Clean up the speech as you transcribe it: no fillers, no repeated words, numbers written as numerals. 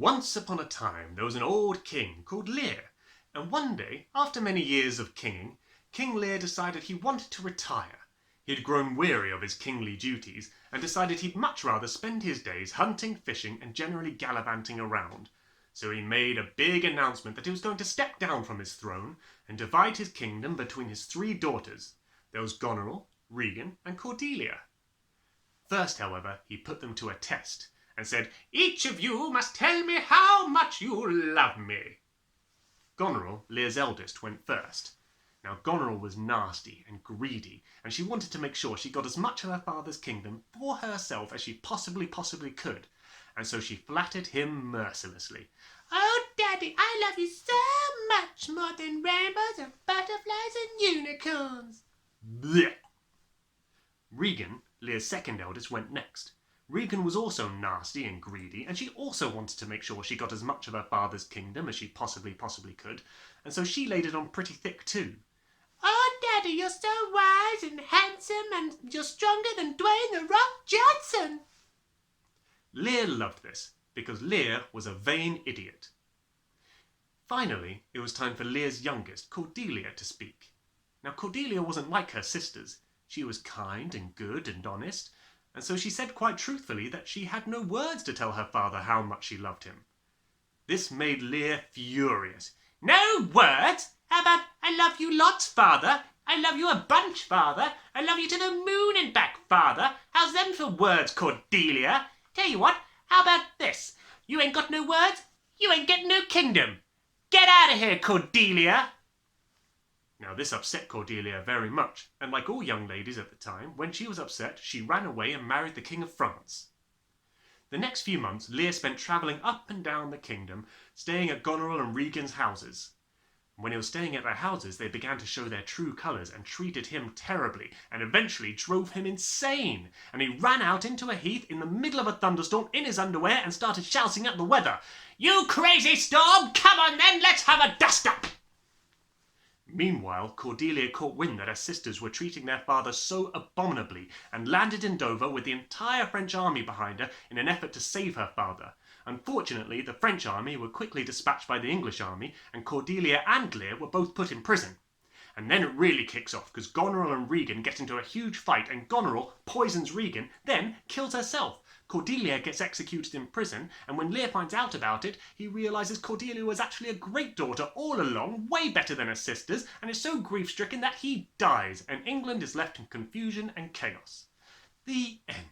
Once upon a time there was an old king called Lear, and one day, after many years of kinging, King Lear decided he wanted to retire. He had grown weary of his kingly duties and decided he'd much rather spend his days hunting, fishing, and generally gallivanting around. So he made a big announcement that he was going to step down from his throne and divide his kingdom between his three daughters. There was Goneril, Regan, and Cordelia. First, however, he put them to a test and said, "Each of you must tell me how much you love me." Goneril, Lear's eldest, went first. Now Goneril was nasty and greedy, and she wanted to make sure she got as much of her father's kingdom for herself as she possibly could, and so she flattered him mercilessly. "Oh, Daddy, I love you so much, more than rainbows and butterflies and unicorns." Blech. Regan, Lear's second eldest, went next. Regan was also nasty and greedy, and she also wanted to make sure she got as much of her father's kingdom as she possibly could, and so she laid it on pretty thick too. "Oh, Daddy, you're so wise and handsome, and you're stronger than Dwayne The Rock Johnson." Lear loved this, because Lear was a vain idiot. Finally, it was time for Lear's youngest, Cordelia, to speak. Now Cordelia wasn't like her sisters. She was kind and good and honest, and so she said quite truthfully that she had no words to tell her father how much she loved him. This made Lear furious. "No words? How about, 'I love you lots, father'? 'I love you a bunch, father'? 'I love you to the moon and back, father'? How's them for words, Cordelia? Tell you what, how about this? You ain't got no words, you ain't getting no kingdom. Get out of here, Cordelia." Now this upset Cordelia very much, and like all young ladies at the time, when she was upset, she ran away and married the King of France. The next few months, Lear spent travelling up and down the kingdom, staying at Goneril and Regan's houses. When he was staying at their houses, they began to show their true colours and treated him terribly, and eventually drove him insane. And he ran out into a heath in the middle of a thunderstorm in his underwear and started shouting at the weather, "You crazy storm! Come on then, let's have a dust-up!" Meanwhile, Cordelia caught wind that her sisters were treating their father so abominably and landed in Dover with the entire French army behind her in an effort to save her father. Unfortunately, the French army were quickly dispatched by the English army, and Cordelia and Lear were both put in prison. And then it really kicks off, because Goneril and Regan get into a huge fight, and Goneril poisons Regan, then kills herself. Cordelia gets executed in prison, and when Lear finds out about it, he realises Cordelia was actually a great daughter all along, way better than her sisters, and is so grief-stricken that he dies, and England is left in confusion and chaos. The end.